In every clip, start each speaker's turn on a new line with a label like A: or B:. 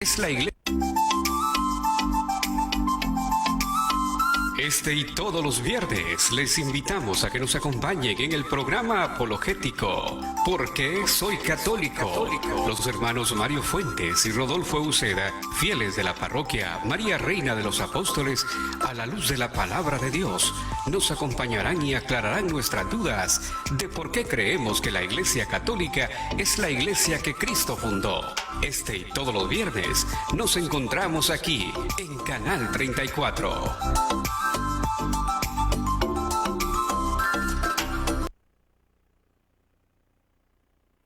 A: Es la iglesia. Este y todos los viernes les invitamos a que nos acompañen en el programa apologético ¿Por qué soy católico? Los hermanos Mario Fuentes y Rodolfo Uceda, fieles de la parroquia María Reina de los Apóstoles, a la luz de la palabra de Dios, nos acompañarán y aclararán nuestras dudas de por qué creemos que la Iglesia Católica es la iglesia que Cristo fundó. Este y todos los viernes nos encontramos aquí en Canal 34.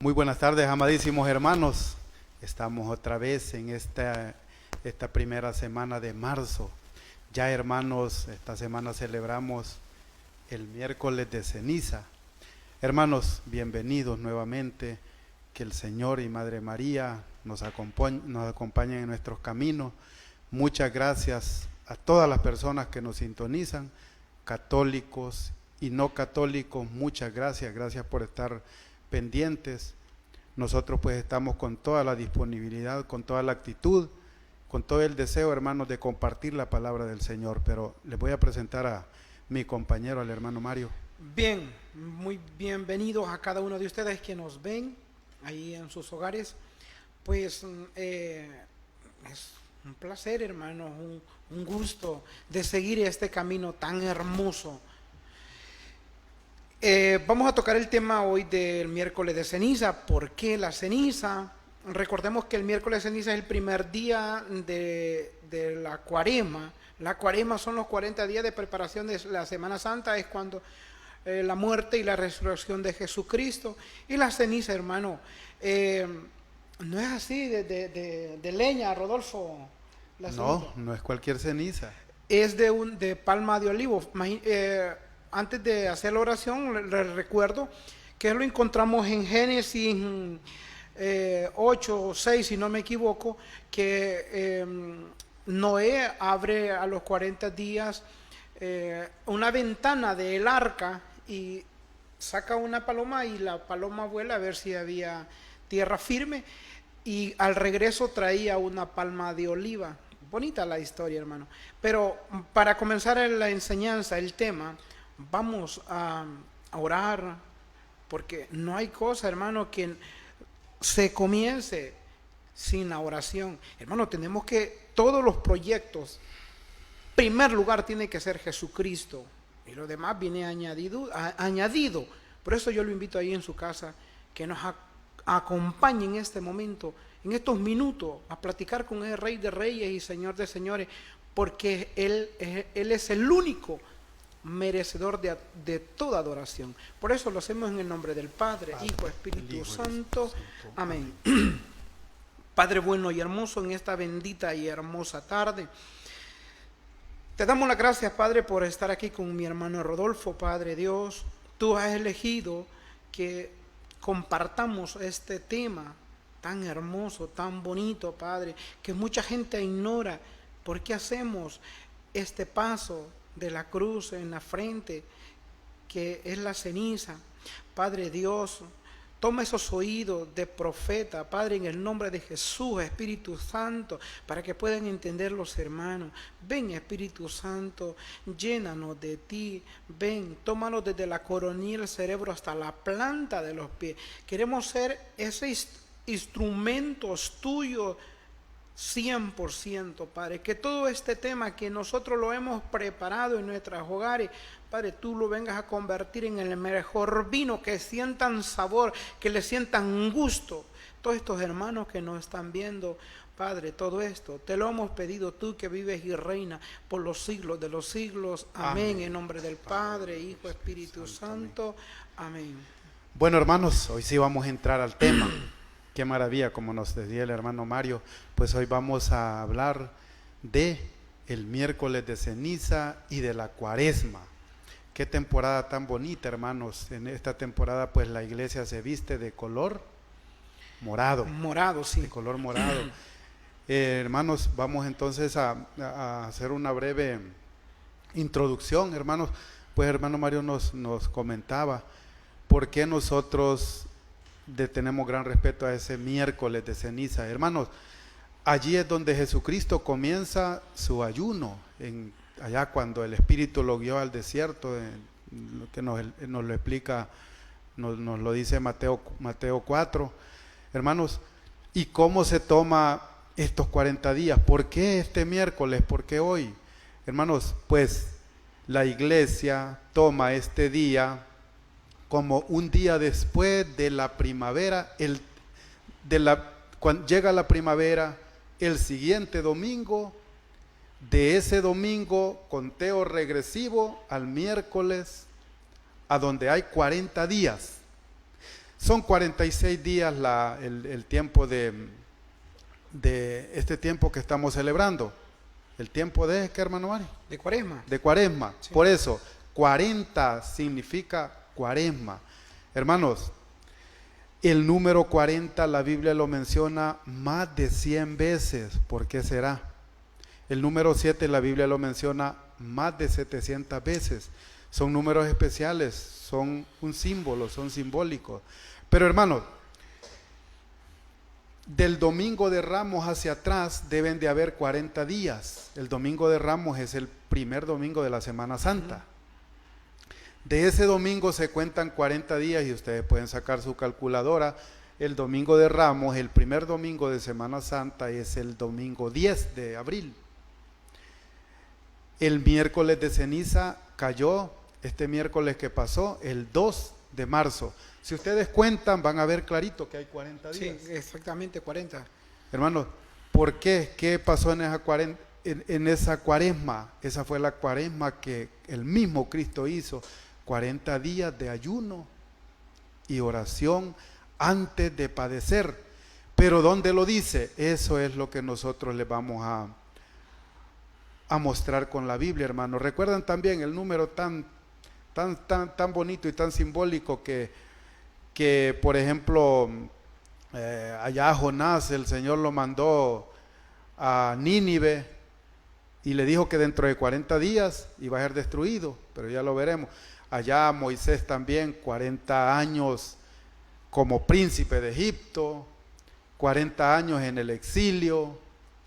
B: Muy buenas tardes, amadísimos hermanos. Estamos otra vez en esta primera semana de marzo. Ya, hermanos, esta semana celebramos el miércoles de ceniza. Hermanos, bienvenidos nuevamente. Que el Señor y Madre María nos acompañen en nuestros caminos. Muchas gracias a todas las personas que nos sintonizan, católicos y no católicos. Muchas gracias, gracias por estar pendientes. Nosotros pues estamos con toda la disponibilidad, con toda la actitud, con todo el deseo, hermanos, de compartir la palabra del Señor. Pero les voy a presentar a mi compañero, al hermano Mario.
C: Bien, muy bienvenidos a cada uno de ustedes que nos ven ahí en sus hogares. Pues es un placer, hermanos, un gusto de seguir este camino tan hermoso. Vamos a tocar el tema hoy del miércoles de ceniza. ¿Por qué la ceniza? Recordemos que el miércoles de ceniza es el primer día de la cuaresma. La cuaresma son los 40 días de preparación de la Semana Santa, es cuando la muerte y la resurrección de Jesucristo. Y la ceniza, hermano, no es así de leña, Rodolfo.
B: No es cualquier ceniza.
C: Es de palma de olivo. Antes de hacer la oración, les recuerdo que lo encontramos en Génesis 8 o 6, si no me equivoco, que Noé abre a los 40 días una ventana del arca y saca una paloma, y la paloma vuela a ver si había tierra firme, y al regreso traía una palma de oliva. Bonita la historia, hermano. Pero para comenzar la enseñanza, el tema, vamos a orar, porque no hay cosa, hermano, que se comience sin la oración. Hermano, tenemos que, todos los proyectos, primer lugar tiene que ser Jesucristo, y lo demás viene añadido. Por eso yo lo invito ahí en su casa, que nos acompañe en este momento, en estos minutos, a platicar con el Rey de Reyes y Señor de Señores, porque Él es el único merecedor de toda adoración. Por eso lo hacemos en el nombre del Padre, Hijo, Espíritu Santo. Amén. Padre bueno y hermoso, en esta bendita y hermosa tarde, te damos las gracias, Padre, por estar aquí con mi hermano Rodolfo. Padre Dios, tú has elegido que compartamos este tema tan hermoso, tan bonito, Padre, que mucha gente ignora. ¿Por qué hacemos este paso de la cruz en la frente, que es la ceniza? Padre Dios, toma esos oídos de profeta, Padre, en el nombre de Jesús, Espíritu Santo, para que puedan entender los hermanos. Ven, Espíritu Santo, llénanos de ti. Ven, tómanos desde la coronilla del cerebro hasta la planta de los pies. Queremos ser esos instrumentos tuyos 100%, Padre. Que todo este tema que nosotros lo hemos preparado en nuestros hogares, Padre, tú lo vengas a convertir en el mejor vino, que sientan sabor, que le sientan gusto. Todos estos hermanos que nos están viendo, Padre, todo esto te lo hemos pedido, tú que vives y reinas por los siglos de los siglos. Amén. En nombre del Padre, Hijo, Espíritu Santo. Amén.
B: Bueno, hermanos, hoy sí vamos a entrar al tema. Qué maravilla, como nos decía el hermano Mario. Pues hoy vamos a hablar de el miércoles de ceniza y de la cuaresma. Qué temporada tan bonita, hermanos. En esta temporada pues la iglesia se viste de color morado.
C: Morado, sí.
B: De color morado. Hermanos, vamos entonces a hacer una breve introducción, hermanos. Pues hermano Mario nos comentaba por qué nosotros tenemos gran respeto a ese miércoles de ceniza. Hermanos, allí es donde Jesucristo comienza su ayuno, allá cuando el Espíritu lo guió al desierto, que nos lo explica, nos lo dice Mateo 4. Hermanos, ¿y cómo se toma estos 40 días? ¿Por qué este miércoles? ¿Por qué hoy? Hermanos, pues la iglesia toma este día como un día después de la primavera, cuando llega la primavera, el siguiente domingo, de ese domingo, conteo regresivo al miércoles, a donde hay 40 días. Son 46 días el tiempo de este tiempo que estamos celebrando. El tiempo de, ¿qué, hermano Mario?
C: De Cuaresma.
B: De Cuaresma.
C: Sí.
B: Por eso, 40 significa Cuaresma. Hermanos, el número 40 la Biblia lo menciona más de 100 veces. ¿Por qué será? El número 7 la Biblia lo menciona más de 700 veces. Son números especiales, son un símbolo, son simbólicos. Pero hermanos, del domingo de Ramos hacia atrás deben de haber 40 días. El domingo de Ramos es el primer domingo de la Semana Santa. De ese domingo se cuentan 40 días y ustedes pueden sacar su calculadora. El domingo de Ramos, el primer domingo de Semana Santa, es el domingo 10 de abril. El miércoles de ceniza cayó, este miércoles que pasó, el 2 de marzo. Si ustedes cuentan, van a ver clarito que hay 40 días.
C: Sí, exactamente 40.
B: Hermanos, ¿por qué? ¿Qué pasó en esa cuaresma? Esa fue la cuaresma que el mismo Cristo hizo. 40 días de ayuno y oración antes de padecer. Pero ¿dónde lo dice? Eso es lo que nosotros les vamos a mostrar con la Biblia, hermanos. ¿Recuerdan también el número tan bonito y tan simbólico que por ejemplo, allá a Jonás el Señor lo mandó a Nínive y le dijo que dentro de 40 días iba a ser destruido, pero ya lo veremos. Allá Moisés también, 40 años como príncipe de Egipto, 40 años en el exilio,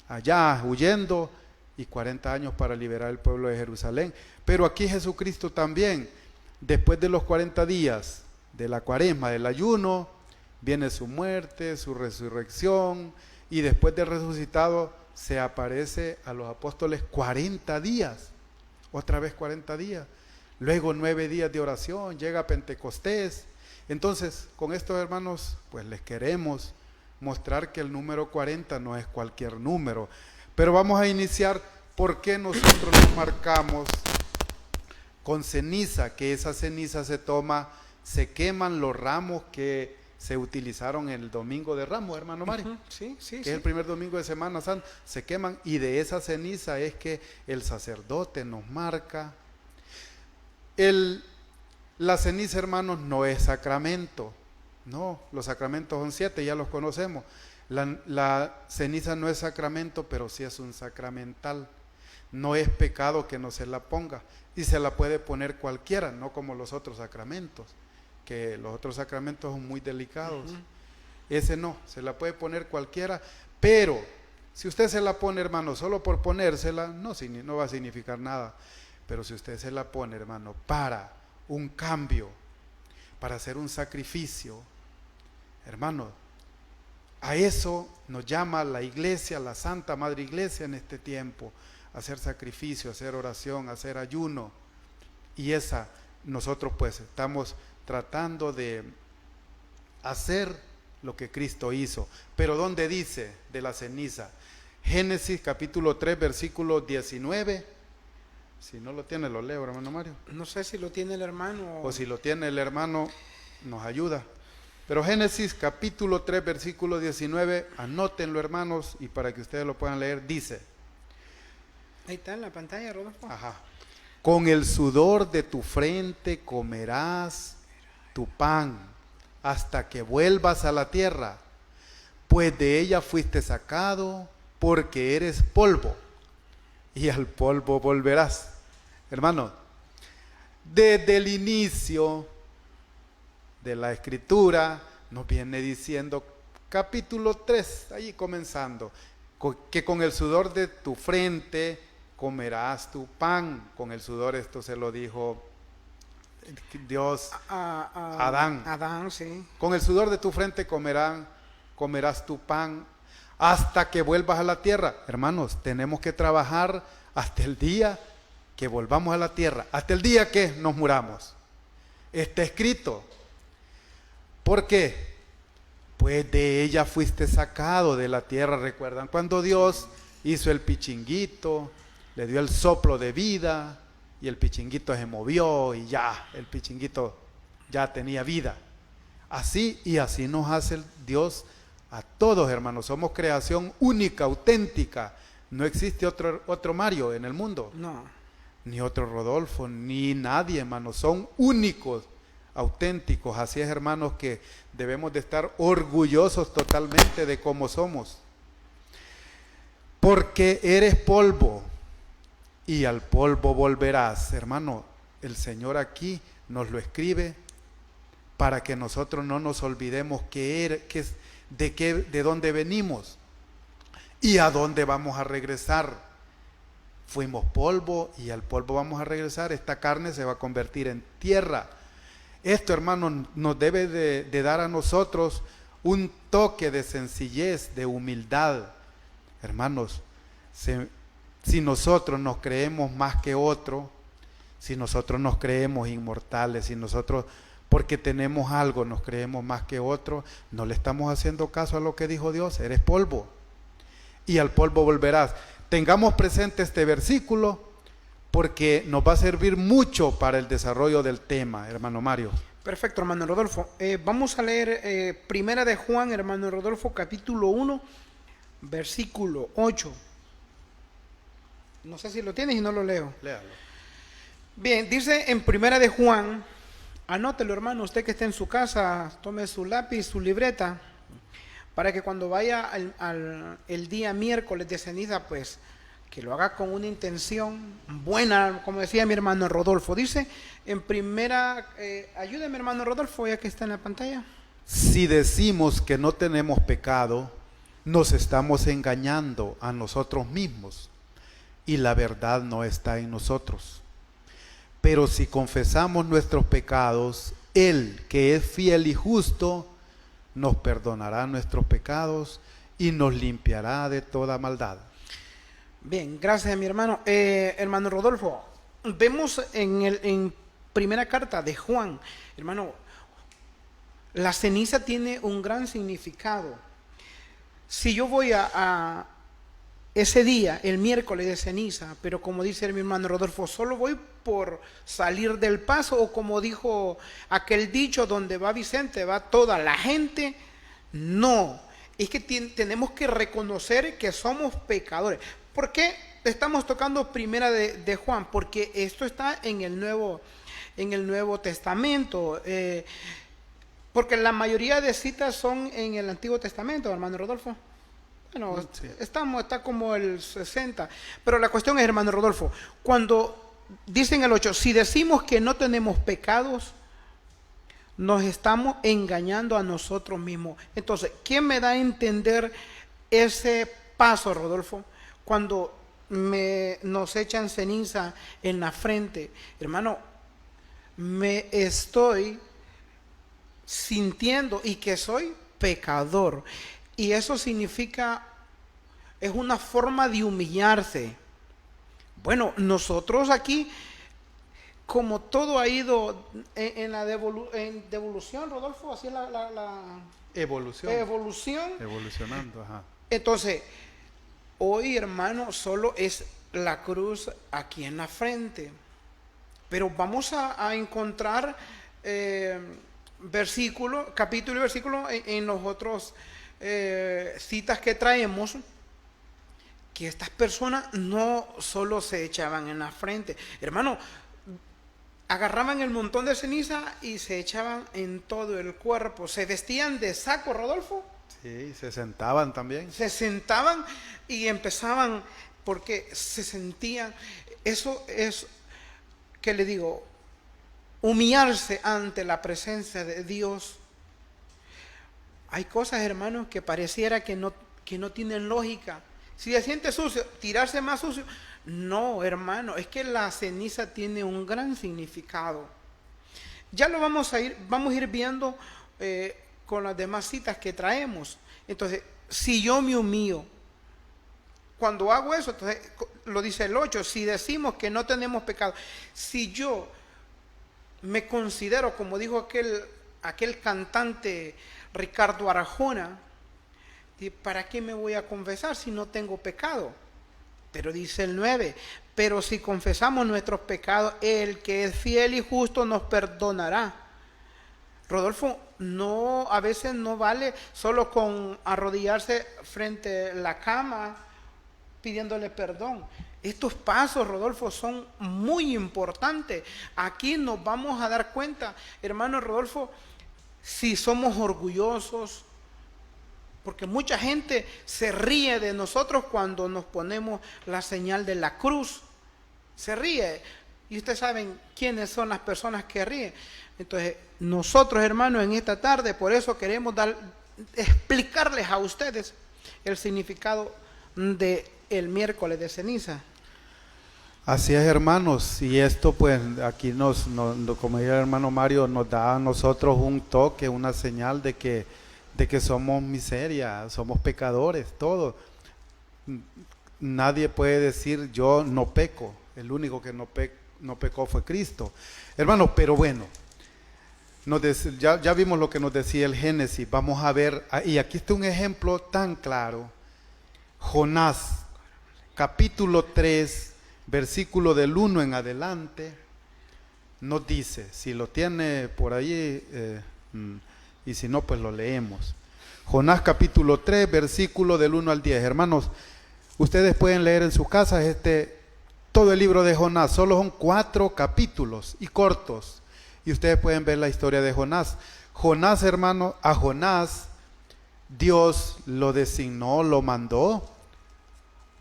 B: allá huyendo, y 40 años para liberar el pueblo de Jerusalén. Pero aquí Jesucristo también, después de los 40 días de la cuaresma, del ayuno, viene su muerte, su resurrección, y después de resucitado se aparece a los apóstoles 40 días, otra vez 40 días, luego 9 días de oración, llega Pentecostés. Entonces, con estos hermanos, pues les queremos mostrar que el número 40 no es cualquier número, pero vamos a iniciar por qué nosotros nos marcamos con ceniza, que esa ceniza se queman los ramos que se utilizaron el domingo de Ramos, hermano Mario.
C: Sí,
B: que es el primer domingo de Semana Santa, se queman, y de esa ceniza es que el sacerdote nos marca. La ceniza, hermanos, no es sacramento, no, los sacramentos son 7, ya los conocemos. La ceniza no es sacramento, pero sí es un sacramental. No es pecado que no se la ponga, y se la puede poner cualquiera, no como los otros sacramentos, que los otros sacramentos son muy delicados. Ese no, se la puede poner cualquiera, pero si usted se la pone, hermano, solo por ponérsela, no va a significar nada. Pero si usted se la pone, hermano, para un cambio, para hacer un sacrificio, hermano, a eso nos llama la iglesia, la Santa Madre Iglesia en este tiempo, hacer sacrificio, hacer oración, hacer ayuno. Y nosotros pues estamos tratando de hacer lo que Cristo hizo. Pero ¿dónde dice de la ceniza? Génesis capítulo 3, versículo 19. Si no lo tiene, lo leo, hermano Mario.
C: No sé si lo tiene el hermano.
B: O si lo tiene el hermano, nos ayuda. Pero Génesis capítulo 3, versículo 19, anótenlo, hermanos, y para que ustedes lo puedan leer, dice.
C: Ahí está en la pantalla, Rodolfo.
B: Ajá. Con el sudor de tu frente comerás tu pan hasta que vuelvas a la tierra, pues de ella fuiste sacado, porque eres polvo, y al polvo volverás. Hermano, desde el inicio de la escritura nos viene diciendo, capítulo 3, ahí comenzando, que con el sudor de tu frente comerás tu pan. Con el sudor, esto se lo dijo Dios a Adán.
C: Adán, sí.
B: Con el sudor de tu frente comerás tu pan hasta que vuelvas a la tierra. Hermanos, tenemos que trabajar hasta el día que volvamos a la tierra, hasta el día que nos muramos. Está escrito. ¿Por qué? Pues de ella fuiste sacado de la tierra. ¿Recuerdan cuando Dios hizo el pichinguito, le dio el soplo de vida y el pichinguito se movió y ya, el pichinguito ya tenía vida? Así y así nos hace Dios a todos, hermanos. Somos creación única, auténtica. No existe otro Mario en el mundo.
C: No.
B: Ni otro Rodolfo, ni nadie, hermanos. Son únicos, auténticos. Así es, hermanos, que debemos de estar orgullosos totalmente de cómo somos. Porque eres polvo y al polvo volverás. Hermano, el Señor aquí nos lo escribe para que nosotros no nos olvidemos de dónde venimos y a dónde vamos a regresar. Fuimos polvo y al polvo vamos a regresar. Esta carne se va a convertir en tierra. Esto, hermano, nos debe de dar a nosotros un toque de sencillez, de humildad. Hermanos, si nosotros nos creemos más que otro, si nosotros nos creemos inmortales, si nosotros porque tenemos algo nos creemos más que otro, no le estamos haciendo caso a lo que dijo Dios. Eres polvo y al polvo volverás. Tengamos presente este versículo porque nos va a servir mucho para el desarrollo del tema, hermano Mario.
C: Perfecto, hermano Rodolfo. Vamos a leer Primera de Juan, hermano Rodolfo, capítulo 1, versículo 8. No sé si lo tienes y no lo leo.
B: Léalo.
C: Bien, dice en Primera de Juan, anótelo, hermano, usted que esté en su casa, tome su lápiz, su libreta, para que cuando vaya el día miércoles de ceniza, pues que lo haga con una intención buena, como decía mi hermano Rodolfo. Dice en primera, ayúdeme, hermano Rodolfo, ya que está en la pantalla.
B: Si decimos que no tenemos pecado, nos estamos engañando a nosotros mismos y la verdad no está en nosotros. Pero si confesamos nuestros pecados, Él, que es fiel y justo, nos perdonará nuestros pecados y nos limpiará de toda maldad.
C: Bien, gracias, mi hermano. Hermano Rodolfo, vemos en primera carta de Juan, hermano, la ceniza tiene un gran significado. Si yo voy a ese día, el miércoles de ceniza, pero como dice mi hermano Rodolfo, solo voy por salir del paso, o como dijo aquel dicho, donde va Vicente, va toda la gente. No, es que tenemos que reconocer que somos pecadores. ¿Por qué estamos tocando Primera de Juan? Porque esto está en el Nuevo Testamento, porque la mayoría de citas son en el Antiguo Testamento, hermano Rodolfo. Bueno, sí. Está como el 60. Pero la cuestión es, hermano Rodolfo, cuando dicen el 8, si decimos que no tenemos pecados, nos estamos engañando a nosotros mismos. Entonces, ¿quién me da a entender ese paso, Rodolfo? Cuando nos echan ceniza en la frente, hermano, me estoy sintiendo y que soy pecador. Y eso significa, es una forma de humillarse. Bueno, nosotros aquí, como todo ha ido en devolución, Rodolfo, así es la
B: evolución. Evolucionando, ajá.
C: Entonces, hoy, hermano, solo es la cruz aquí en la frente. Pero vamos a encontrar capítulo y versículo en los otros citas que traemos, que estas personas no solo se echaban en la frente, hermano, agarraban el montón de ceniza y se echaban en todo el cuerpo. Se vestían de saco, Rodolfo.
B: Sí, se sentaban también.
C: Se sentaban y empezaban, porque se sentían, eso es, ¿qué le digo? Humillarse ante la presencia de Dios. Hay cosas, hermanos, que pareciera que no tienen lógica, Si se siente sucio, tirarse más sucio. No, hermano, es que la ceniza tiene un gran significado. Ya lo vamos a ir viendo con las demás citas que traemos. Entonces, si yo me humillo, cuando hago eso, entonces lo dice el 8, si decimos que no tenemos pecado, si yo me considero, como dijo aquel cantante Ricardo Arjona, ¿para qué me voy a confesar si no tengo pecado? Pero dice el 9, pero si confesamos nuestros pecados, el que es fiel y justo nos perdonará. Rodolfo, a veces no vale solo con arrodillarse frente a la cama pidiéndole perdón. Estos pasos, Rodolfo, son muy importantes. Aquí nos vamos a dar cuenta, hermano Rodolfo, si somos orgullosos, porque mucha gente se ríe de nosotros cuando nos ponemos la señal de la cruz. Se ríe. Y ustedes saben quiénes son las personas que ríen. Entonces, nosotros, hermanos, en esta tarde, por eso queremos explicarles a ustedes el significado del miércoles de ceniza.
B: Así es, hermanos, y esto pues aquí como dice el hermano Mario, nos da a nosotros un toque, una señal de que somos miseria, somos pecadores, todos. Nadie puede decir yo no peco, el único que no pecó fue Cristo. Hermanos, pero bueno, ya vimos lo que nos decía el Génesis, vamos a ver, y aquí está un ejemplo tan claro. Jonás, capítulo 3, versículo del 1 en adelante, nos dice, si lo tiene por ahí, y si no, pues lo leemos. Jonás capítulo 3, versículo del 1 al 10. Hermanos, ustedes pueden leer en sus casas todo el libro de Jonás. Solo son 4 capítulos y cortos. Y ustedes pueden ver la historia de Jonás. Jonás, hermano, a Jonás Dios lo designó, lo mandó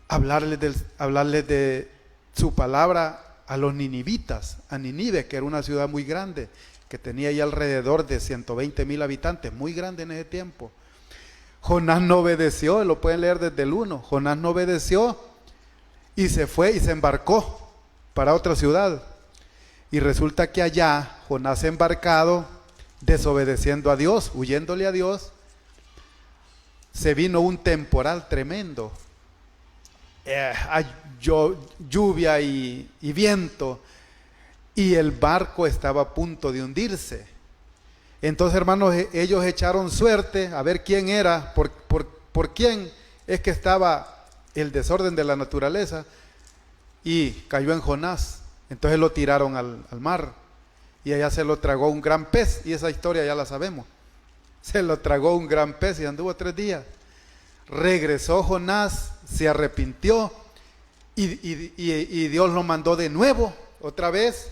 B: hablarle de su palabra a los ninivitas, a Nínive, que era una ciudad muy grande, que tenía ya alrededor de 120,000 habitantes, muy grande en ese tiempo. Jonás no obedeció, lo pueden leer desde el 1. Jonás no obedeció y se fue y se embarcó para otra ciudad. Y resulta que allá Jonás embarcado, desobedeciendo a Dios, huyéndole a Dios, se vino un temporal tremendo, lluvia y viento, y el barco estaba a punto de hundirse. Entonces, hermanos, ellos echaron suerte a ver quién era, por quién es que estaba el desorden de la naturaleza, y cayó en Jonás. Entonces lo tiraron al mar y allá se lo tragó un gran pez, y esa historia ya la sabemos. Se lo tragó un gran pez y anduvo 3 días. Regresó Jonás, se arrepintió y Dios lo mandó de nuevo, otra vez,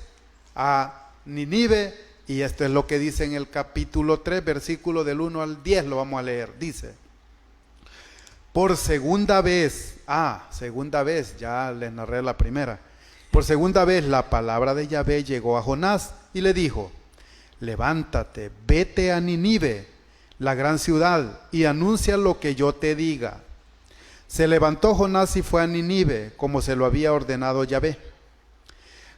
B: a Nínive. Y esto es lo que dice en el capítulo 3, versículo del 1 al 10, lo vamos a leer. Dice, por segunda vez, ya les narré la primera. Por segunda vez la palabra de Yahvé llegó a Jonás y le dijo, levántate, vete a Nínive, la gran ciudad, y anuncia lo que yo te diga. Se levantó Jonás y fue a Nínive, como se lo había ordenado Yahvé.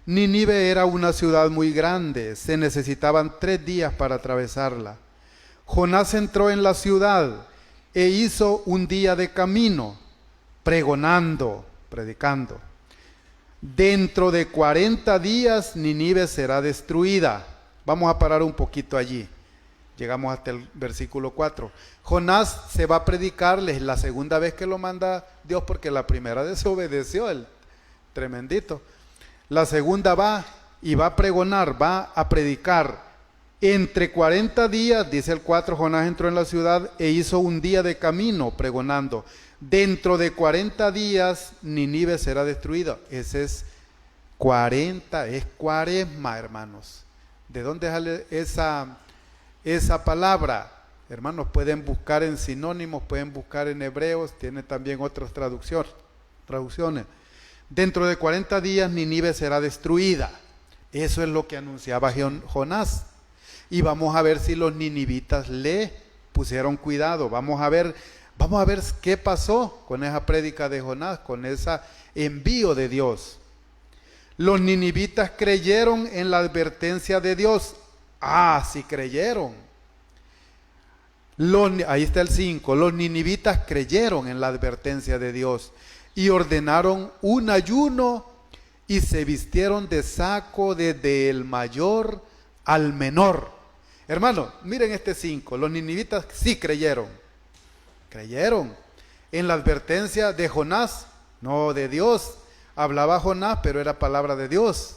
B: Nínive era una ciudad muy grande, se necesitaban 3 días para atravesarla. Jonás entró en la ciudad e hizo un día de camino, predicando. Dentro de 40 días Nínive será destruida. Vamos a parar un poquito allí. Llegamos hasta el versículo 4. Jonás se va a predicarles la segunda vez que lo manda Dios, porque la primera desobedeció, el tremendito. La segunda va y va a pregonar, va a predicar. Entre 40 días, dice el 4, Jonás entró en la ciudad e hizo un día de camino pregonando. Dentro de 40 días Nínive será destruida. Ese es 40, es cuaresma, hermanos. ¿De dónde sale esa palabra? Hermanos, pueden buscar en sinónimos, pueden buscar en hebreos, tiene también otras traducciones. Dentro de 40 días Nínive será destruida. Eso es lo que anunciaba Jonás. Y vamos a ver si los ninivitas le pusieron cuidado. Vamos Vamos a ver qué pasó con esa prédica de Jonás, con ese envío de Dios. Los ninivitas creyeron en la advertencia de Dios. Sí creyeron. Ahí está el 5. Los ninivitas creyeron en la advertencia de Dios y ordenaron un ayuno y se vistieron de saco desde el mayor al menor. Hermano, miren este 5. Los ninivitas sí creyeron. Creyeron en la advertencia de Jonás, no de Dios. Hablaba Jonás, pero era palabra de Dios.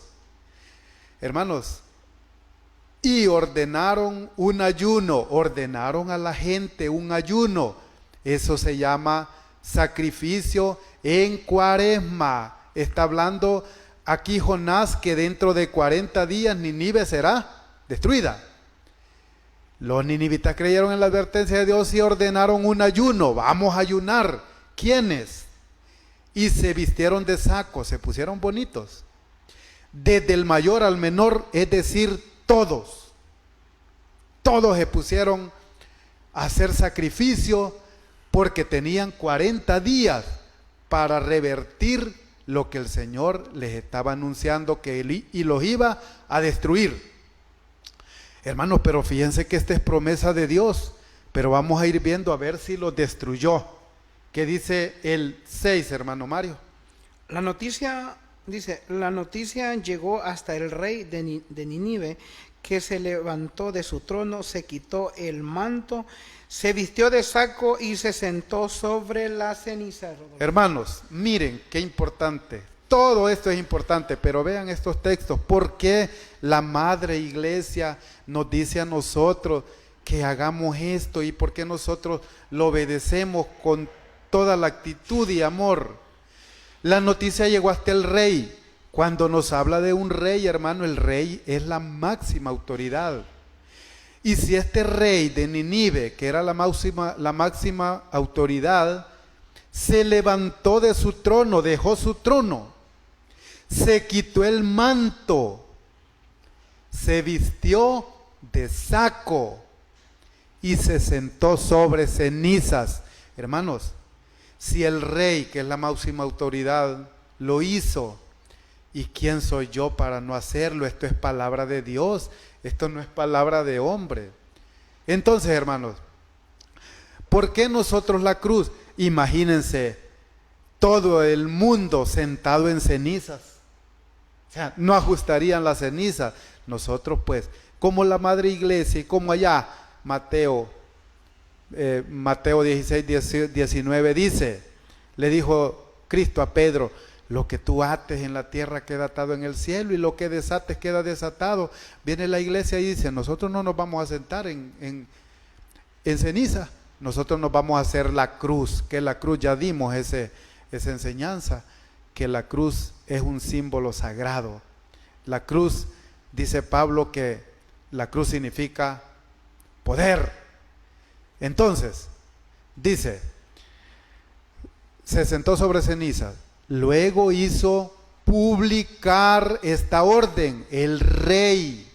B: Hermanos, y ordenaron un ayuno, ordenaron a la gente un ayuno. Eso se llama sacrificio en Cuaresma. Está hablando aquí Jonás que dentro de 40 días Nínive será destruida. Los ninivitas creyeron en la advertencia de Dios y ordenaron un ayuno. Vamos a ayunar. ¿Quiénes? Y se vistieron de saco, se pusieron bonitos. Desde el mayor al menor, es decir, todos. Todos se pusieron a hacer sacrificio porque tenían 40 días para revertir lo que el Señor les estaba anunciando y los iba a destruir. Hermanos, pero fíjense que esta es promesa de Dios, pero vamos a ir viendo a ver si los destruyó. ¿Qué dice el 6, hermano Mario?
C: La noticia, dice, la noticia llegó hasta el rey de Nínive, que se levantó de su trono, se quitó el manto, se vistió de saco y se sentó sobre la ceniza.
B: Hermanos, miren qué importante. Todo esto es importante, pero vean estos textos. ¿Por qué la Madre Iglesia nos dice a nosotros que hagamos esto y por qué nosotros lo obedecemos con toda la actitud y amor? La noticia llegó hasta el rey. Cuando nos habla de un rey, hermano, el rey es la máxima autoridad. Y si este rey de Nínive, que era la máxima autoridad, se levantó de su trono, dejó su trono, se quitó el manto, se vistió de saco y se sentó sobre cenizas. Hermanos, si el rey, que es la máxima autoridad, lo hizo, ¿y quién soy yo para no hacerlo? Esto es palabra de Dios, esto no es palabra de hombre. Entonces, hermanos, ¿por qué nosotros la cruz? Imagínense, todo el mundo sentado en cenizas. O sea, no ajustarían las cenizas. Nosotros pues, como la Madre Iglesia y como allá, Mateo 16, 19 dice, le dijo Cristo a Pedro, lo que tú ates en la tierra queda atado en el cielo y lo que desates queda desatado. Viene la iglesia y dice, nosotros no nos vamos a sentar en ceniza, nosotros nos vamos a hacer la cruz, que la cruz ya dimos esa enseñanza, que la cruz es un símbolo sagrado. La cruz, dice Pablo, que la cruz significa poder. Entonces, dice, se sentó sobre cenizas. Luego hizo publicar esta orden, el rey,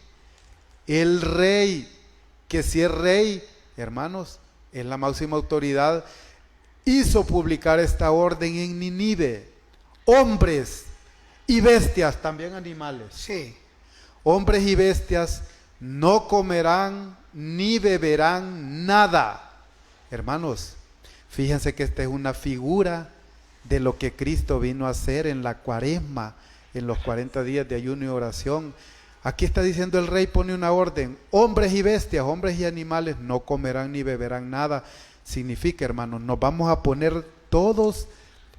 B: que si es rey, hermanos, es la máxima autoridad, hizo publicar esta orden en Nínive. Hombres y bestias, también animales.
C: Sí.
B: Hombres y bestias no comerán ni beberán nada. Hermanos, fíjense que esta es una figura de lo que Cristo vino a hacer en la Cuaresma, en los 40 días de ayuno y oración. Aquí está diciendo el rey, pone una orden, hombres y bestias, hombres y animales no comerán ni beberán nada. Significa, hermanos, nos vamos a poner todos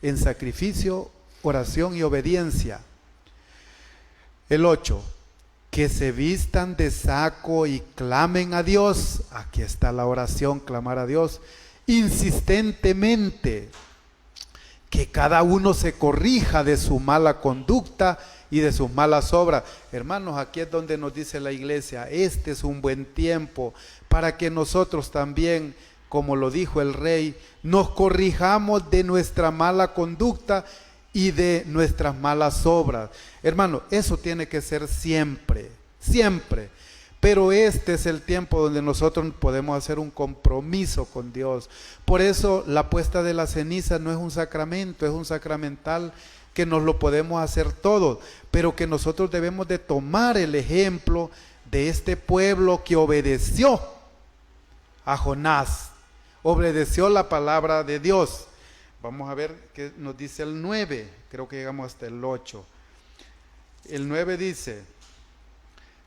B: en sacrificio, oración y obediencia. El 8, que se vistan de saco y clamen a Dios. Aquí está la oración, clamar a Dios insistentemente. Que cada uno se corrija de su mala conducta y de sus malas obras. Hermanos, aquí es donde nos dice la iglesia, este es un buen tiempo para que nosotros también, como lo dijo el rey, nos corrijamos de nuestra mala conducta y de nuestras malas obras. Hermano, eso tiene que ser siempre, siempre. Pero este es el tiempo donde nosotros podemos hacer un compromiso con Dios. Por eso la puesta de la ceniza no es un sacramento, es un sacramental que nos lo podemos hacer todos, pero que nosotros debemos de tomar el ejemplo de este pueblo que obedeció a Jonás, obedeció la palabra de Dios. Vamos a ver qué nos dice el 9, creo que llegamos hasta el 8. El 9 dice: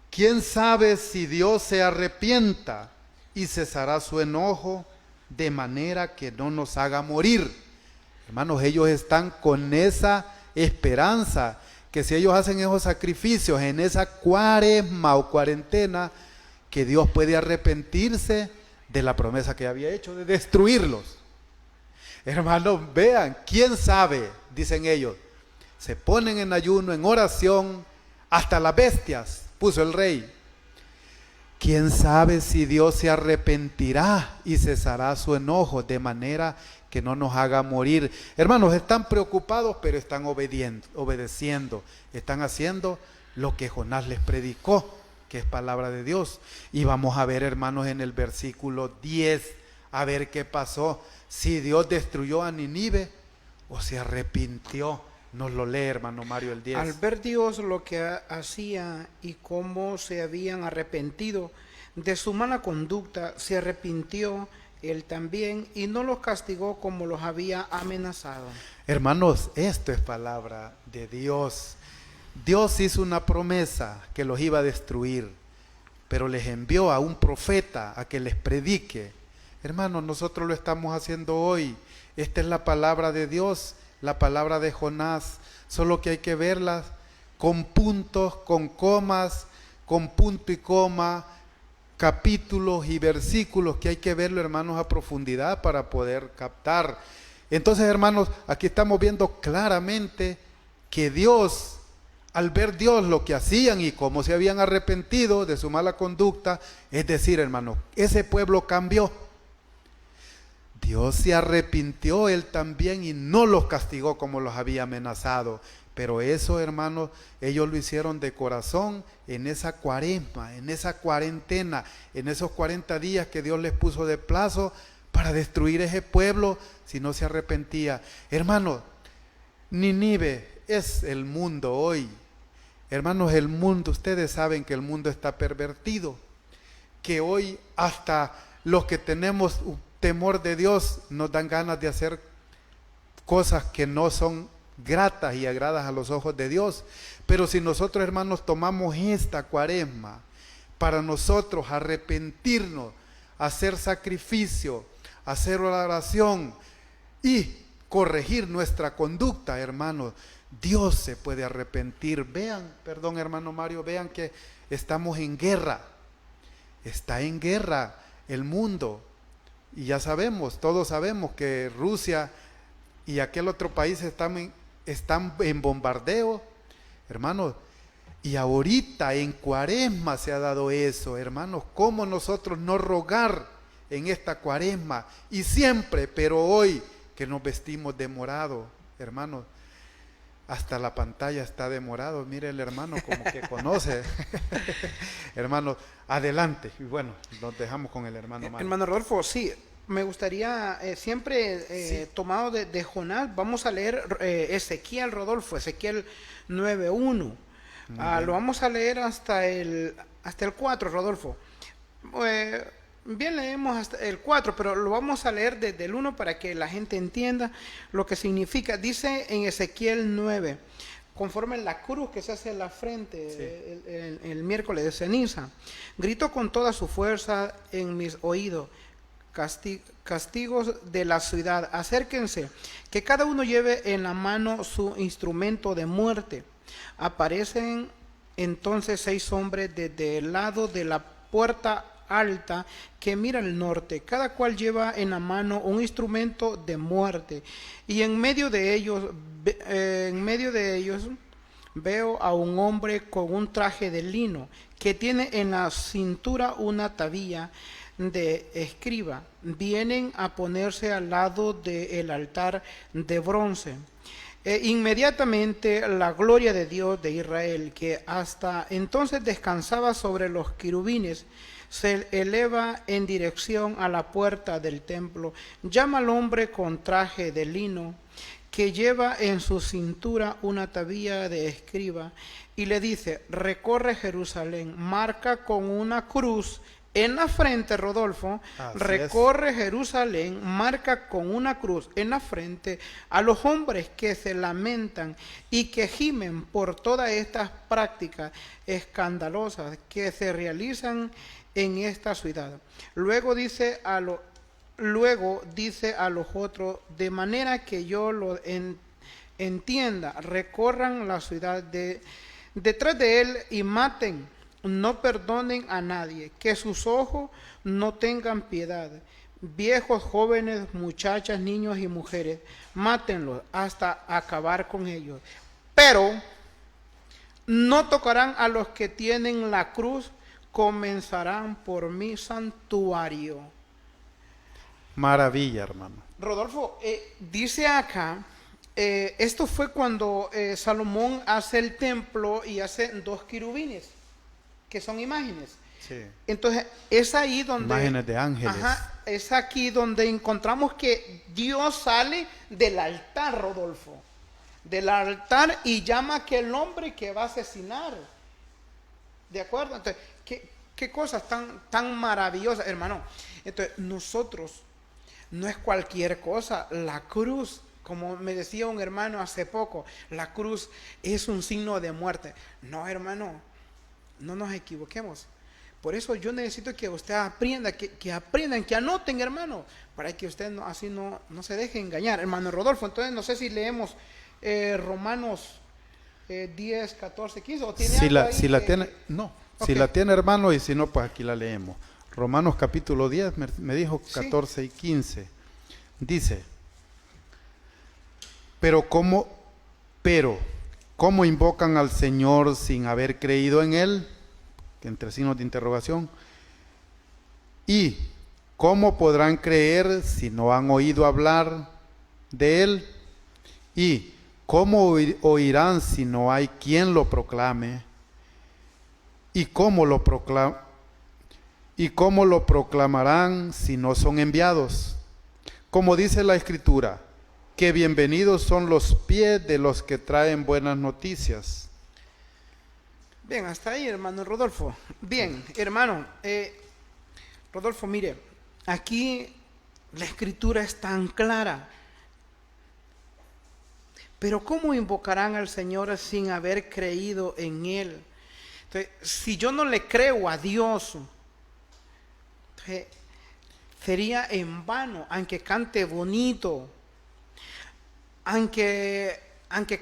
B: ¿quién sabe si Dios se arrepienta y cesará su enojo de manera que no nos haga morir? Hermanos, ellos están con esa esperanza que si ellos hacen esos sacrificios en esa cuaresma o cuarentena, que Dios puede arrepentirse de la promesa que había hecho de destruirlos. Hermanos, vean, ¿quién sabe? Dicen ellos. Se ponen en ayuno, en oración, hasta las bestias puso el rey. ¿Quién sabe si Dios se arrepentirá y cesará su enojo de manera que no nos haga morir? Hermanos, están preocupados, pero están obedeciendo, están haciendo lo que Jonás les predicó, que es palabra de Dios. Y vamos a ver, hermanos, en el versículo 10, a ver qué pasó, si Dios destruyó a Nínive o se arrepintió. Nos lo lee, hermano Mario, el 10.
C: Al ver Dios lo que hacía y cómo se habían arrepentido de su mala conducta, se arrepintió él también y no los castigó como los había amenazado.
B: Hermanos, esto es palabra de Dios. Dios hizo una promesa que los iba a destruir, pero les envió a un profeta a que les predique. Hermanos, nosotros lo estamos haciendo hoy. Esta es la palabra de Dios, la palabra de Jonás, solo que hay que verlas con puntos, con comas, con punto y coma, capítulos y versículos, que hay que verlo, hermanos, a profundidad para poder captar. Entonces, hermanos, aquí estamos viendo claramente que Dios, al ver Dios lo que hacían y cómo se habían arrepentido de su mala conducta, es decir, hermanos, ese pueblo cambió. Dios se arrepintió él también y no los castigó como los había amenazado. Pero eso, hermanos, ellos lo hicieron de corazón en esa cuaresma, en esa cuarentena, en esos 40 días que Dios les puso de plazo para destruir ese pueblo si no se arrepentía. Hermanos, Nínive es el mundo hoy. Hermanos, el mundo, ustedes saben que el mundo está pervertido, que hoy hasta los que tenemos temor de Dios nos dan ganas de hacer cosas que no son gratas y agradas a los ojos de Dios. Pero si nosotros, hermanos, tomamos esta cuaresma para nosotros arrepentirnos, hacer sacrificio, hacer oración y corregir nuestra conducta, hermanos, Dios se puede arrepentir. Vean, perdón, hermano Mario, vean que estamos en guerra. Está en guerra el mundo. Y ya sabemos, todos sabemos que Rusia y aquel otro país están en bombardeo, hermanos. Y ahorita en cuaresma se ha dado eso, hermanos. ¿Cómo nosotros no rogar en esta cuaresma? Y siempre, pero hoy que nos vestimos de morado, hermanos. Hasta la pantalla está de morado. Mire el hermano como que conoce. Hermano, adelante. Y bueno, nos dejamos con el hermano Mario.
C: Hermano Rodolfo, sí, me gustaría, siempre tomado de Jonás, vamos a leer Ezequiel, Rodolfo, Ezequiel 9:1. Lo vamos a leer hasta el 4, Rodolfo. Bien, leemos hasta el 4, pero lo vamos a leer desde el 1 para que la gente entienda lo que significa. Dice en Ezequiel 9, conforme la cruz que se hace en la frente, sí, el miércoles de ceniza, gritó con toda su fuerza en mis oídos: castigos de la ciudad, acérquense, que cada uno lleve en la mano su instrumento de muerte. Aparecen entonces 6 hombres desde el lado de la puerta alta que mira al norte, cada cual lleva en la mano un instrumento de muerte, y en medio de ellos veo a un hombre con un traje de lino, que tiene en la cintura una tabilla de escriba. Vienen a ponerse al lado del altar de bronce. Inmediatamente la gloria de Dios de Israel, que hasta entonces descansaba sobre los querubines, se eleva en dirección a la puerta del templo. Llama al hombre con traje de lino, que lleva en su cintura una tablilla de escriba, y le dice: recorre Jerusalén, marca con una cruz en la frente, Rodolfo, recorre Jerusalén, marca con una cruz en la frente a los hombres que se lamentan y que gimen por todas estas prácticas escandalosas que se realizan en esta ciudad. Luego dice a los otros: de manera que yo lo entienda, recorran la ciudad detrás de él y maten, no perdonen a nadie, que sus ojos no tengan piedad. Viejos, jóvenes, muchachas, niños y mujeres, mátenlos hasta acabar con ellos. Pero no tocarán a los que tienen la cruz, comenzarán por mi santuario.
B: Maravilla, hermano.
C: Rodolfo, dice acá, esto fue cuando Salomón hace el templo y hace 2 querubines, que son imágenes.
B: Sí.
C: Entonces, es ahí donde...
B: Imágenes de ángeles.
C: Ajá, es aquí donde encontramos que Dios sale del altar, Rodolfo. Del altar, y llama a aquel hombre que va a asesinar. ¿De acuerdo? Entonces, qué cosas tan maravillosas, hermano. Entonces, nosotros, no es cualquier cosa. La cruz, como me decía un hermano hace poco, la cruz es un signo de muerte. No, hermano, no nos equivoquemos. Por eso yo necesito que usted aprenda, que aprendan, que anoten, hermano, para que usted así no se deje engañar. Hermano Rodolfo, entonces no sé si leemos Romanos 10, 14, 15, o tiene algo ahí
B: si la tiene, hermano, y si no, pues aquí la leemos. Romanos capítulo 10, me dijo 14 y 15. Dice: Pero ¿cómo invocan al Señor sin haber creído en Él? Entre signos de interrogación. ¿Y cómo podrán creer si no han oído hablar de Él? ¿Y cómo oirán si no hay quien lo proclame? ¿Y cómo lo proclamarán si no son enviados? Como dice la Escritura, que bienvenidos son los pies de los que traen buenas noticias.
C: Bien, hasta ahí, hermano Rodolfo. Bien, hermano, Rodolfo, mire, aquí la Escritura es tan clara. Pero ¿cómo invocarán al Señor sin haber creído en Él? Entonces, si yo no le creo a Dios, sería en vano, aunque cante bonito, aunque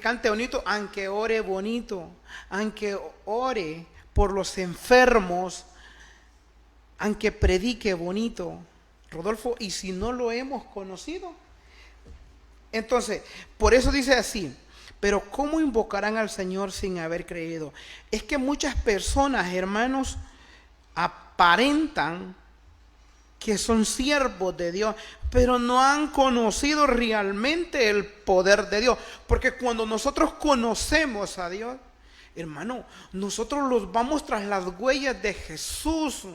C: cante bonito, aunque ore bonito, aunque ore por los enfermos, aunque predique bonito, Rodolfo, y si no lo hemos conocido. Entonces, por eso dice así: pero ¿cómo invocarán al Señor sin haber creído? Es que muchas personas, hermanos, aparentan que son siervos de Dios, pero no han conocido realmente el poder de Dios. Porque cuando nosotros conocemos a Dios, hermano, nosotros los vamos tras las huellas de Jesús.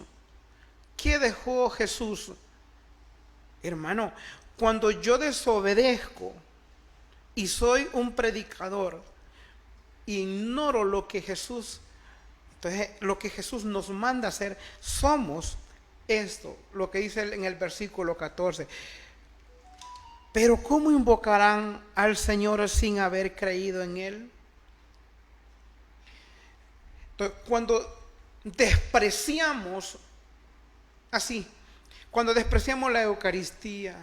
C: ¿Qué dejó Jesús? Hermano, cuando yo desobedezco y soy un predicador, ignoro lo que Jesús, entonces lo que Jesús nos manda hacer, somos esto, lo que dice en el versículo 14. Pero ¿cómo invocarán al Señor sin haber creído en Él? Entonces, cuando despreciamos así, cuando despreciamos la Eucaristía,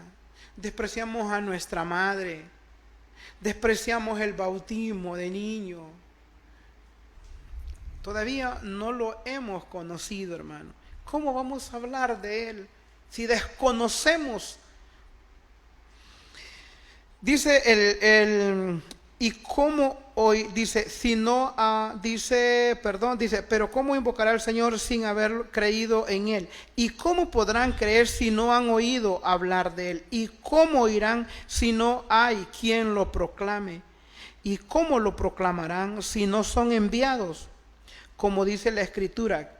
C: despreciamos a nuestra madre, despreciamos el bautismo de niño, todavía no lo hemos conocido, hermano. ¿Cómo vamos a hablar de Él si desconocemos? Dice y cómo hoy dice, pero ¿cómo invocará al Señor sin haber creído en Él? ¿Y cómo podrán creer si no han oído hablar de Él? ¿Y cómo oirán si no hay quien lo proclame? ¿Y cómo lo proclamarán si no son enviados? Como dice la Escritura.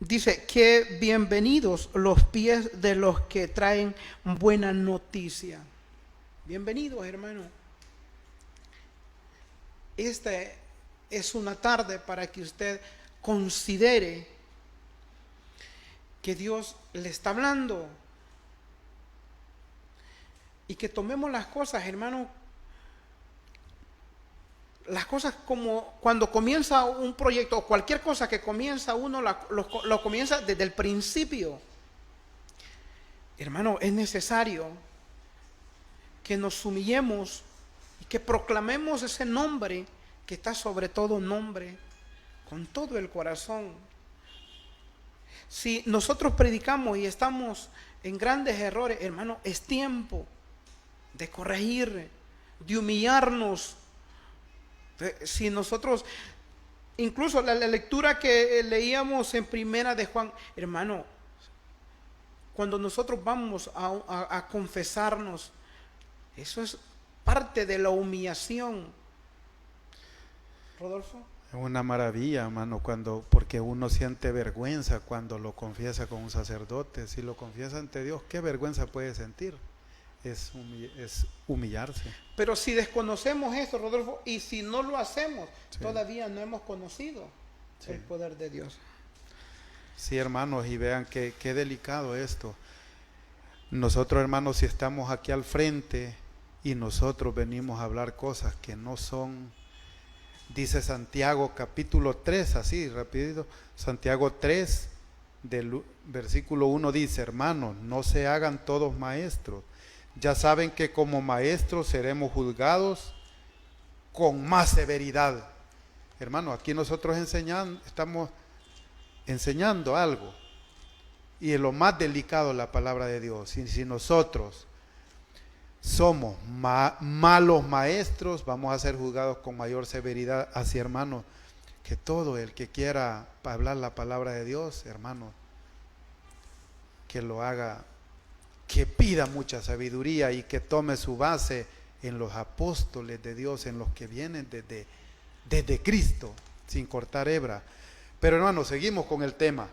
C: Dice que bienvenidos los pies de los que traen buena noticia. Bienvenidos, hermano. Esta es una tarde para que usted considere que Dios le está hablando y que tomemos las cosas, hermano, las cosas como cuando comienza un proyecto o cualquier cosa que comienza uno lo comienza desde el principio. Hermano, es necesario que nos humillemos y que proclamemos ese nombre que está sobre todo nombre, con todo el corazón. Si nosotros predicamos y estamos en grandes errores, hermano, es tiempo de corregir, de humillarnos. Si nosotros, incluso la lectura que leíamos en Primera de Juan, hermano, cuando nosotros vamos a confesarnos, eso es parte de la humillación. Rodolfo.
B: Es una maravilla, hermano, porque uno siente vergüenza cuando lo confiesa con un sacerdote. Si lo confiesa ante Dios, ¿qué vergüenza puede sentir? Es humillarse.
C: Pero si desconocemos esto, Rodolfo, y si no lo hacemos,
B: sí,
C: todavía no hemos conocido sí, el poder de Dios.
B: Sí, hermanos, y vean qué delicado esto. Nosotros, hermanos, si estamos aquí al frente y nosotros venimos a hablar cosas que no son, dice Santiago capítulo 3, así rapidito, Santiago 3, del versículo 1 dice: hermanos, no se hagan todos maestros. Ya saben que como maestros seremos juzgados con más severidad. Hermano, aquí nosotros estamos enseñando algo. Y es lo más delicado la palabra de Dios. Si nosotros somos malos maestros, vamos a ser juzgados con mayor severidad. Así, hermano, que todo el que quiera hablar la palabra de Dios, hermano, que lo haga, que pida mucha sabiduría y que tome su base en los apóstoles de Dios, en los que vienen desde Cristo, sin cortar hebra. Pero, hermano, seguimos con el tema.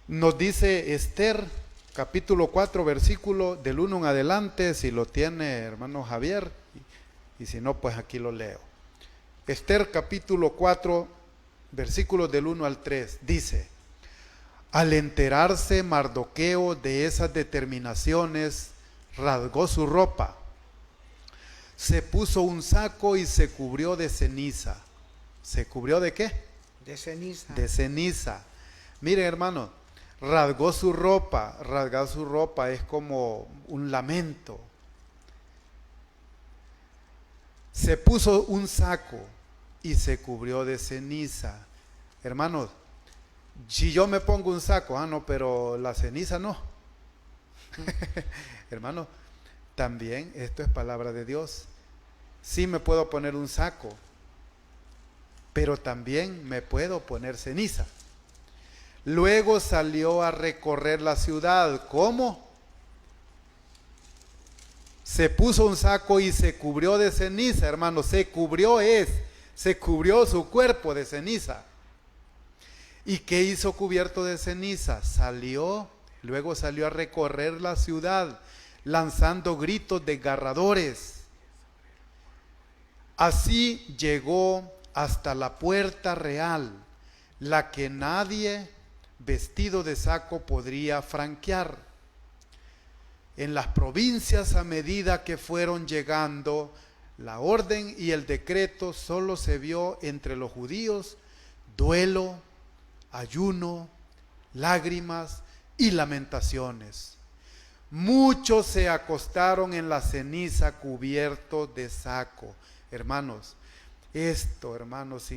B: Nos dice Esther, capítulo 4, versículo del 1 en adelante, si lo tiene hermano Javier, y si no, pues aquí lo leo. Esther, capítulo 4, versículos del 1 al 3, dice: al enterarse Mardoqueo de esas determinaciones, rasgó su ropa, se puso un saco y se cubrió de ceniza. ¿Se cubrió de qué?
C: De ceniza.
B: De ceniza. Mire, hermano, rasgó su ropa. Rasgar su ropa es como un lamento. Se puso un saco y se cubrió de ceniza. Hermanos, si yo me pongo un saco, no, pero la ceniza no. Hermano, también esto es palabra de Dios. Sí me puedo poner un saco, pero también me puedo poner ceniza. Luego salió a recorrer la ciudad. ¿Cómo? Se puso un saco y se cubrió de ceniza, hermano. Se cubrió su cuerpo de ceniza. ¿Y qué hizo cubierto de ceniza? Luego salió a recorrer la ciudad, lanzando gritos desgarradores. Así llegó hasta la puerta real, la que nadie vestido de saco podría franquear. En las provincias, a medida que fueron llegando, la orden y el decreto, solo se vio entre los judíos duelo, ayuno, lágrimas y lamentaciones. Muchos se acostaron en la ceniza cubiertos de saco. Hermanos, esto, hermanos,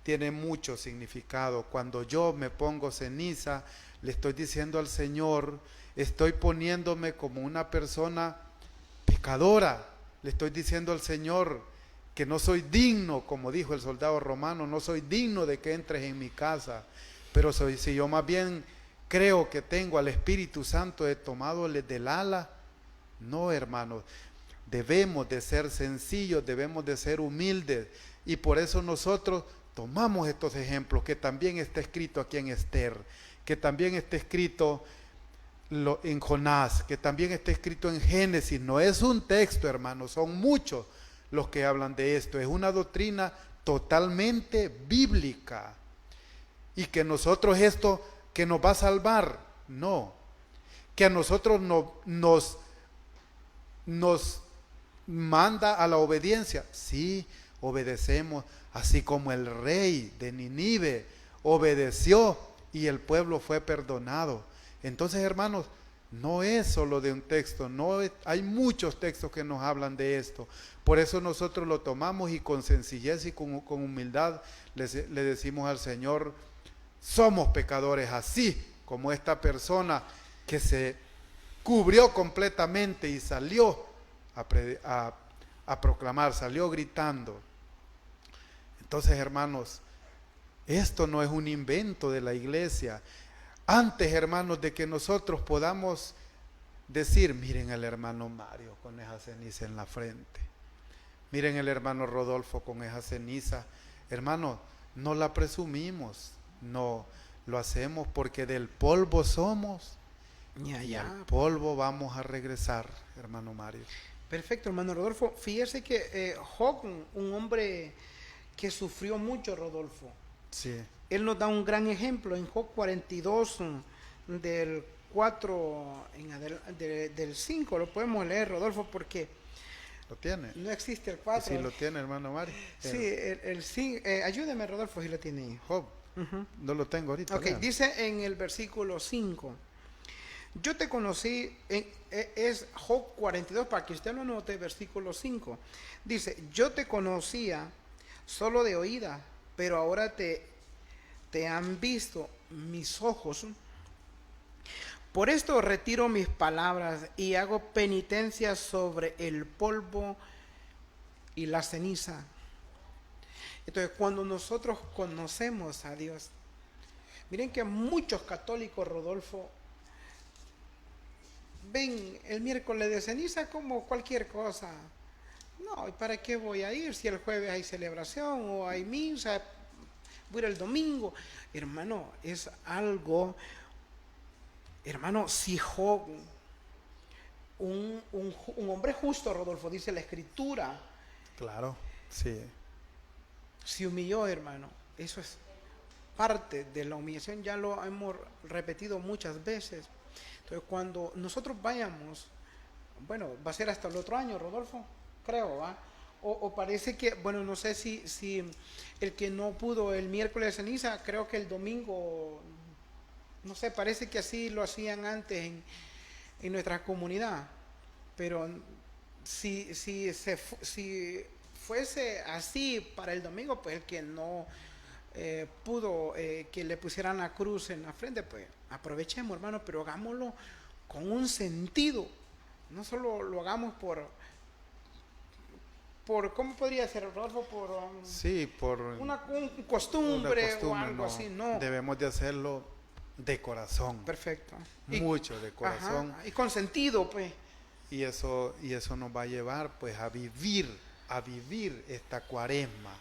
B: tiene mucho significado. Cuando yo me pongo ceniza, le estoy diciendo al Señor, estoy poniéndome como una persona pecadora. Le estoy diciendo al Señor que no soy digno, como dijo el soldado romano, no soy digno de que entres en mi casa. Pero si yo más bien creo que tengo al Espíritu Santo, he tomado del ala No, hermanos, debemos de ser sencillos, debemos de ser humildes, y por eso nosotros tomamos estos ejemplos que también está escrito aquí en Esther, que también está escrito en Jonás, que también está escrito en Génesis. No es un texto, hermanos, son muchos los que hablan de esto. Es una doctrina totalmente bíblica, y que nosotros esto que nos va a salvar, no, que a nosotros nos manda a la obediencia. Sí, obedecemos, así como el rey de Nínive obedeció y el pueblo fue perdonado. Entonces, hermanos, no es solo de un texto, hay muchos textos que nos hablan de esto. Por eso nosotros lo tomamos y con sencillez y con humildad le decimos al Señor: somos pecadores, así como esta persona que se cubrió completamente y salió a proclamar, salió gritando. Entonces, hermanos, esto no es un invento de la iglesia. Antes, hermanos, de que nosotros podamos decir: miren el hermano Mario con esa ceniza en la frente, miren el hermano Rodolfo con esa ceniza, hermano, no la presumimos, no, lo hacemos porque del polvo somos y al polvo vamos a regresar, hermano Mario.
C: Perfecto, hermano Rodolfo. Fíjese que Job, un hombre que sufrió mucho, Rodolfo.
B: Sí.
C: Él nos da un gran ejemplo en Job 42, del 4 del 5. Lo podemos leer, Rodolfo, porque
B: ¿Lo tiene?
C: no existe el 4.
B: Sí, lo tiene, hermano Mario.
C: Sí, el 5. Ayúdeme, Rodolfo, si lo tiene.
B: Job. No lo tengo ahorita.
C: Ok, dice en el versículo 5: yo te conocí, es Job 42, para que usted lo note, versículo 5. Dice: yo te conocía solo de oída, pero ahora te han visto mis ojos. Por esto retiro mis palabras y hago penitencia sobre el polvo y la ceniza. Entonces, cuando nosotros conocemos a Dios, miren que muchos católicos, Rodolfo, ven el miércoles de ceniza como cualquier cosa. No, ¿y para qué voy a ir si el jueves hay celebración o hay misa? Voy a ir el domingo. Hermano, es algo, hermano, si Job, un hombre justo, Rodolfo, dice la Escritura.
B: Claro, sí.
C: Se humilló, hermano. Eso es parte de la humillación, ya lo hemos repetido muchas veces. Entonces, cuando nosotros vayamos, bueno, va a ser hasta el otro año, Rodolfo, creo, ¿va? O parece que, bueno, no sé si el que no pudo el miércoles de ceniza, creo que el domingo, no sé, parece que así lo hacían antes en nuestra comunidad. Pero si fuese así para el domingo, pues el que no pudo que le pusieran la cruz en la frente, pues aprovechemos, hermano, pero hagámoslo con un sentido. No solo lo hagamos por ¿cómo podría ser, Rodolfo?
B: Por
C: una costumbre o algo así, no.
B: Debemos de hacerlo de corazón.
C: Perfecto.
B: Mucho de corazón.
C: Ajá, y con sentido, pues.
B: Y eso nos va a llevar, pues, a vivir esta cuaresma,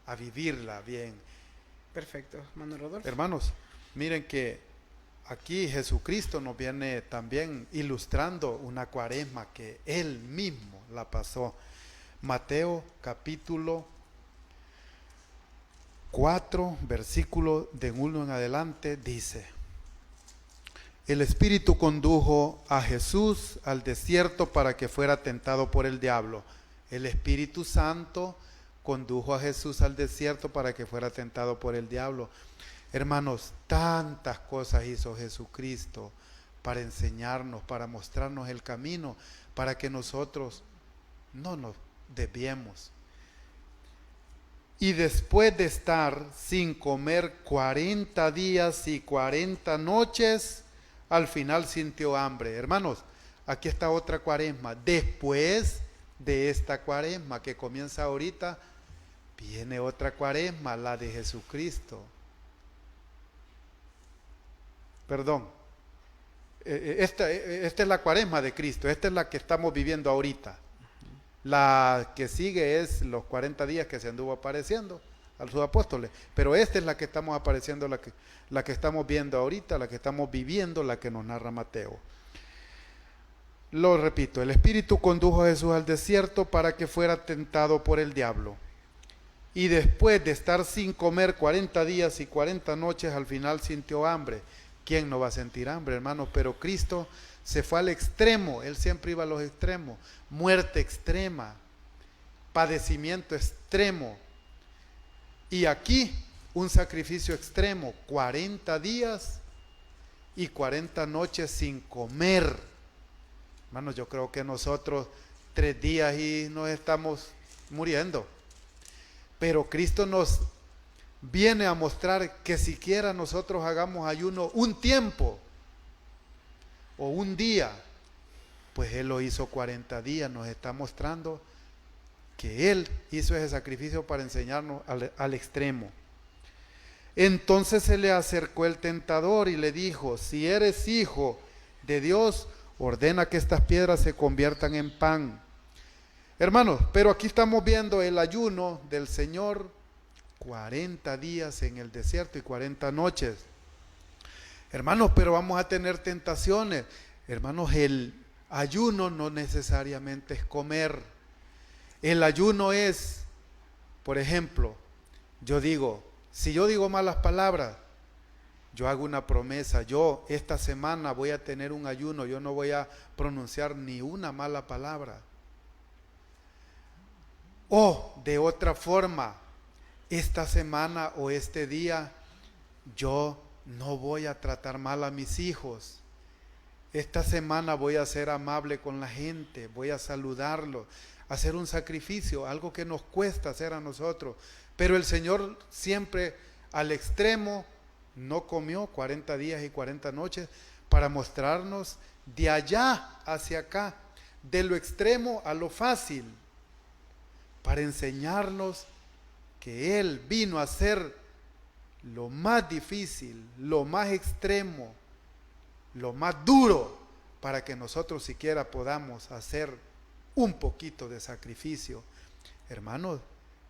B: a vivirla bien.
C: Perfecto, hermano Rodolfo.
B: Hermanos, miren que aquí Jesucristo nos viene también ilustrando una cuaresma que Él mismo la pasó. Mateo capítulo 4, versículo de 1 en adelante, dice: el Espíritu condujo a Jesús al desierto para que fuera tentado por el diablo. El Espíritu Santo condujo a Jesús al desierto para que fuera tentado por el diablo. Hermanos, tantas cosas hizo Jesucristo para enseñarnos, para mostrarnos el camino, para que nosotros no nos desviemos. Y después de estar sin comer 40 días y 40 noches, al final sintió hambre. Hermanos, aquí está otra cuaresma. Después de esta cuaresma que comienza ahorita, viene otra cuaresma, la de Jesucristo. Perdón, esta es la cuaresma de Cristo, esta es la que estamos viviendo ahorita. La que sigue es los 40 días que se anduvo apareciendo a sus apóstoles, pero esta es la que estamos apareciendo, la que estamos viendo ahorita, la que estamos viviendo, la que nos narra Mateo. Lo repito, el Espíritu condujo a Jesús al desierto para que fuera tentado por el diablo. Y después de estar sin comer 40 días y 40 noches, al final sintió hambre. ¿Quién no va a sentir hambre, hermanos? Pero Cristo se fue al extremo, Él siempre iba a los extremos. Muerte extrema, padecimiento extremo. Y aquí un sacrificio extremo, 40 días y 40 noches sin comer. Hermanos, yo creo que nosotros 3 días y nos estamos muriendo. Pero Cristo nos viene a mostrar que siquiera nosotros hagamos ayuno un tiempo o un día, pues Él lo hizo 40 días, nos está mostrando que Él hizo ese sacrificio para enseñarnos al extremo. Entonces se le acercó el tentador y le dijo: si eres hijo de Dios, ordena que estas piedras se conviertan en pan. Hermanos, pero aquí estamos viendo el ayuno del Señor, 40 días en el desierto y 40 noches. Hermanos, pero vamos a tener tentaciones. Hermanos, el ayuno no necesariamente es comer. El ayuno es, por ejemplo, si yo digo malas palabras, yo hago una promesa, yo esta semana voy a tener un ayuno, yo no voy a pronunciar ni una mala palabra. O de otra forma, esta semana o este día yo no voy a tratar mal a mis hijos. Esta semana voy a ser amable con la gente, voy a saludarlos, hacer un sacrificio, algo que nos cuesta hacer a nosotros. Pero el Señor siempre al extremo no comió 40 días y 40 noches para mostrarnos de allá hacia acá, de lo extremo a lo fácil, para enseñarnos que Él vino a hacer lo más difícil, lo más extremo, lo más duro, para que nosotros siquiera podamos hacer un poquito de sacrificio. Hermanos,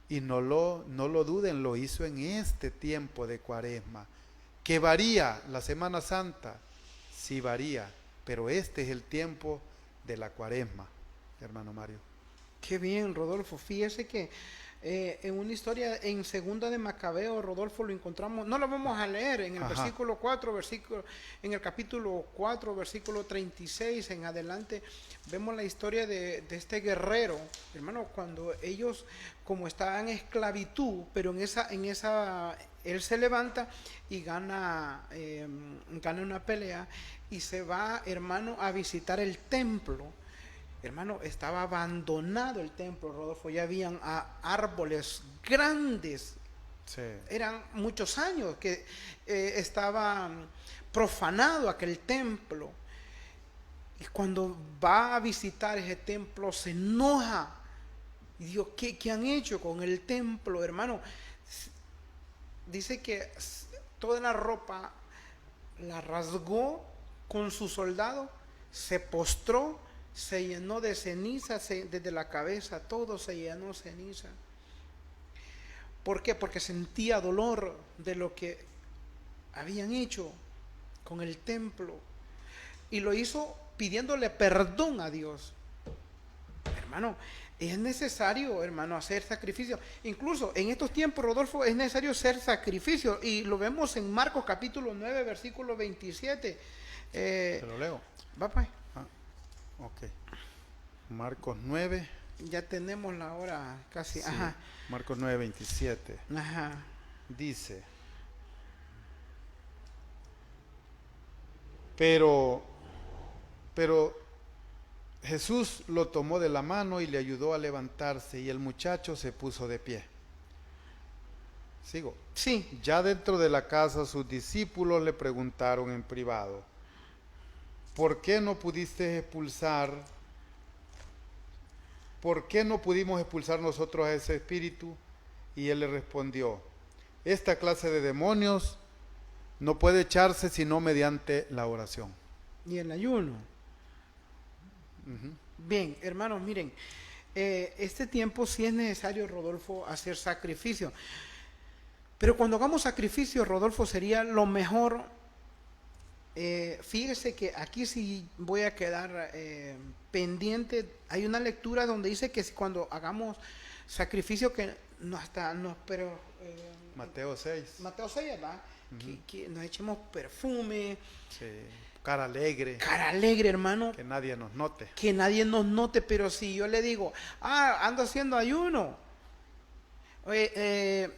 B: y no lo duden, lo hizo en este tiempo de Cuaresma, que varía la Semana Santa, sí varía, pero este es el tiempo de la Cuaresma, hermano Mario.
C: Qué bien, Rodolfo. Fíjese que en una historia en Segunda de Macabeo, Rodolfo, lo encontramos, no lo vamos a leer, en el versículo 4, en el capítulo 4, versículo 36 en adelante, vemos la historia de este guerrero, hermano, cuando ellos, como estaban en esclavitud, pero en esa él se levanta y gana una pelea y se va, hermano, a visitar el templo. Hermano, estaba abandonado el templo, Rodolfo, ya habían árboles grandes, sí. Eran muchos años que estaba profanado aquel templo, y cuando va a visitar ese templo se enoja, y dijo, ¿qué han hecho con el templo, hermano? Dice que toda la ropa la rasgó con su soldado, se postró, se llenó de ceniza, desde la cabeza todo se llenó ceniza. ¿Por qué? Porque sentía dolor de lo que habían hecho con el templo, y lo hizo pidiéndole perdón a Dios. Hermano, es necesario, hermano, hacer sacrificio. Incluso en estos tiempos, Rodolfo, es necesario hacer sacrificio, y lo vemos en Marcos capítulo 9, versículo 27.
B: Te lo leo.
C: Va, pues.
B: Ok. Marcos 9.
C: Ya tenemos la hora casi.
B: Sí,
C: ajá.
B: Marcos 9, 27.
C: Ajá.
B: Dice: Pero Jesús lo tomó de la mano y le ayudó a levantarse, y el muchacho se puso de pie. ¿Sigo?
C: Sí.
B: Ya dentro de la casa sus discípulos le preguntaron en privado: ¿Por qué no pudiste expulsar? ¿Por qué no pudimos expulsar nosotros a ese espíritu? Y él le respondió: esta clase de demonios no puede echarse sino mediante la oración.
C: y el ayuno.
B: Ujú.
C: Bien, hermanos, miren, este tiempo sí es necesario, Rodolfo, hacer sacrificio. Pero cuando hagamos sacrificio, Rodolfo, sería lo mejor. Fíjese que aquí sí voy a quedar pendiente. Hay una lectura donde dice que cuando hagamos sacrificio, que no hasta no, pero
B: Mateo 6.
C: Mateo 6, ¿verdad? Que nos echemos perfume,
B: Sí. Cara alegre,
C: cara alegre, hermano,
B: que nadie nos note.
C: que nadie nos note. Pero si yo le digo, ando haciendo ayuno,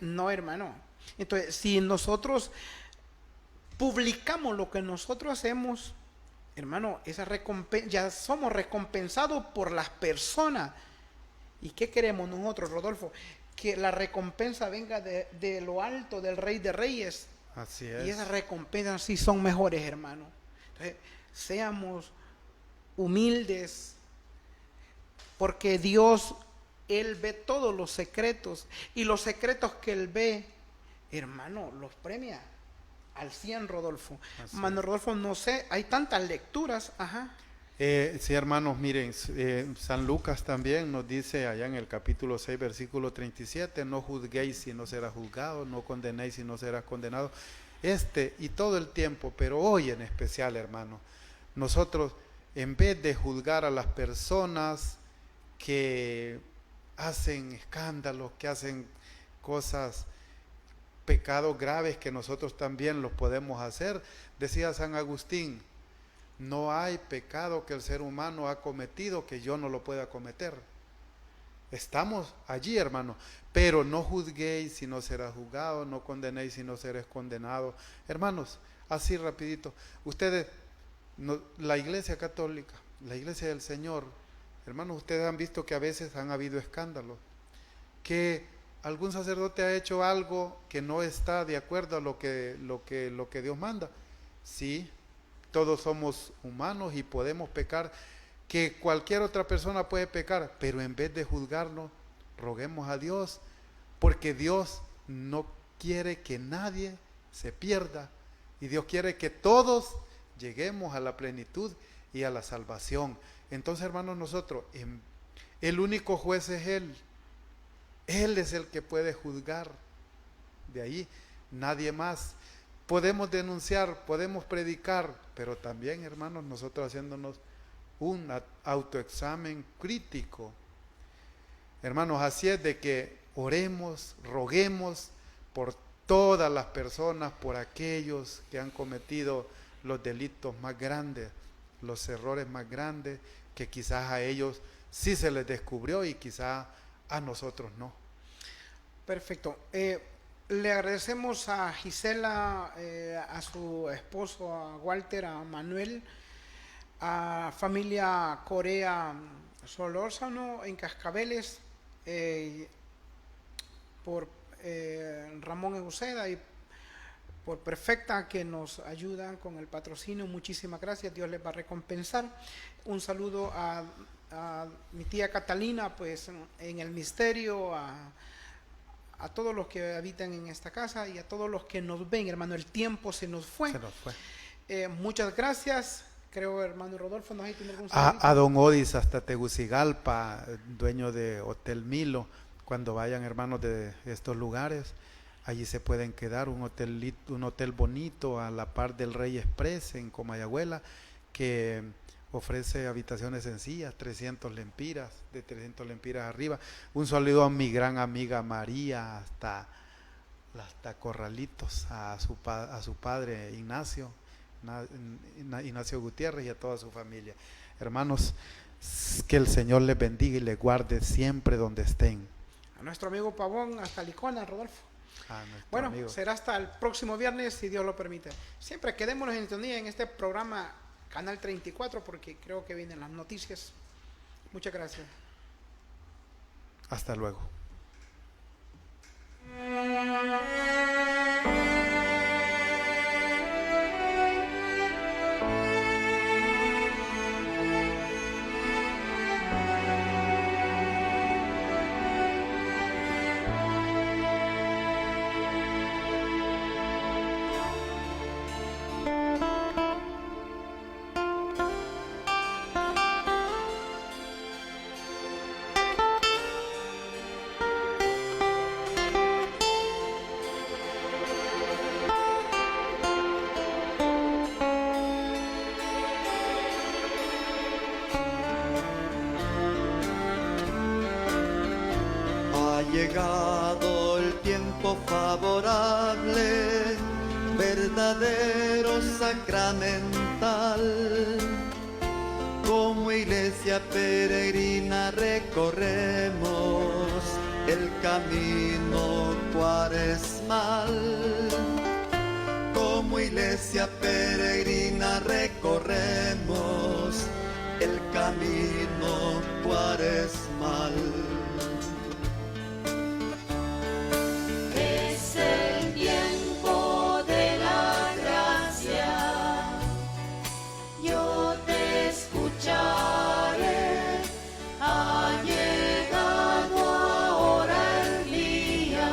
C: no, hermano. Entonces, si nosotros publicamos lo que nosotros hacemos, hermano, esa recompensa, ya somos recompensados por las personas. ¿Y qué queremos nosotros, Rodolfo? Que la recompensa venga de lo alto del Rey de Reyes.
B: Así
C: Y
B: es.
C: esas recompensas sí son mejores, hermano. Entonces, seamos humildes, porque Dios, Él ve todos los secretos, y los secretos que Él ve, hermano, los premia al 100, Rodolfo.
B: Así
C: Mano
B: es.
C: Rodolfo, no sé, hay tantas lecturas, ajá.
B: Sí, hermanos, miren, San Lucas también nos dice allá en el capítulo 6, versículo 37, no juzguéis y no será juzgado, no condenéis y no serás condenado. Y todo el tiempo, pero hoy en especial, hermano, nosotros, en vez de juzgar a las personas que hacen escándalos, que hacen cosas, pecados graves que nosotros también los podemos hacer, decía San Agustín, no hay pecado que el ser humano ha cometido que yo no lo pueda cometer. Estamos allí, hermano, pero no juzguéis y no serás juzgado, no condenéis y no seréis condenado. Hermanos, así rapidito, ustedes, la Iglesia Católica, la Iglesia del Señor, hermanos, ustedes han visto que a veces han habido escándalos, que algún sacerdote ha hecho algo que no está de acuerdo a lo que Dios manda. Sí, todos somos humanos y podemos pecar, que cualquier otra persona puede pecar, pero en vez de juzgarnos, roguemos a Dios, porque Dios no quiere que nadie se pierda, y Dios quiere que todos lleguemos a la plenitud y a la salvación. Entonces, hermanos, nosotros, el único juez es Él. Él es el que puede juzgar. De ahí, nadie más. Podemos denunciar, podemos predicar, pero también, hermanos, nosotros haciéndonos un autoexamen crítico. Hermanos, así es de que oremos, roguemos por todas las personas, por aquellos que han cometido los delitos más grandes, los errores más grandes, que quizás a ellos sí se les descubrió y quizás a nosotros no.
C: Perfecto. Le agradecemos a Gisela, a su esposo, a Walter, a Manuel, a familia Corea Solórzano en Cascabeles, por Ramón Euseda y por Perfecta, que nos ayudan con el patrocinio. Muchísimas gracias, Dios les va a recompensar. Un saludo a mi tía Catalina, pues en el misterio, a todos los que habitan en esta casa y a todos los que nos ven, hermano. El tiempo se nos fue. Muchas gracias. Creo, hermano Rodolfo, ¿no hay algún saludito?
B: A don Odis hasta Tegucigalpa, dueño de Hotel Milo, cuando vayan, hermanos, de estos lugares, allí se pueden quedar, un hotel bonito a la par del Rey Express en Comayagüela, que ofrece habitaciones sencillas, 300 lempiras, de 300 lempiras arriba. Un saludo a mi gran amiga María hasta Corralitos, a su padre Ignacio Gutiérrez y a toda su familia. Hermanos, que el Señor les bendiga y les guarde siempre donde estén.
C: A nuestro amigo Pavón hasta Licona, Rodolfo.
B: Bueno,
C: amigo. Será hasta el próximo viernes, si Dios lo permite. Siempre quedémonos en sintonía en este programa Canal 34, porque creo que vienen las noticias. Muchas gracias.
B: Hasta luego.
D: llegado el tiempo favorable, verdadero sacramental. Como iglesia peregrina recorremos el camino cuaresmal. Como iglesia peregrina recorremos el camino cuaresmal.
E: Es el tiempo de la gracia, yo te escucharé, ha llegado ahora el día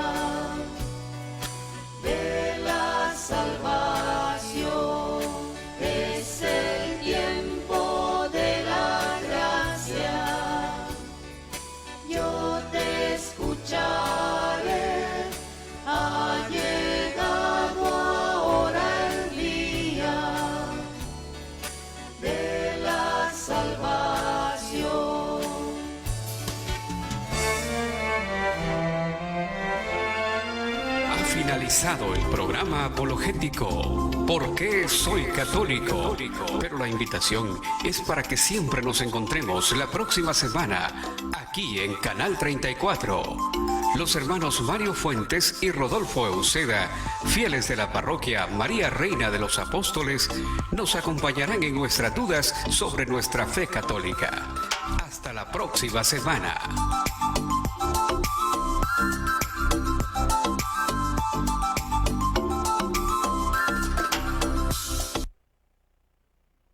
E: de la salvación. Es el tiempo de la gracia, yo te escucharé, ha llegado ahora el día de la salvación.
A: Ha finalizado el programa apologético ¿Por qué soy católico? Pero la invitación es para que siempre nos encontremos la próxima semana aquí en Canal 34. Los hermanos Mario Fuentes y Rodolfo Euseda, fieles de la parroquia María Reina de los Apóstoles, nos acompañarán en nuestras dudas sobre nuestra fe católica. Hasta la próxima semana.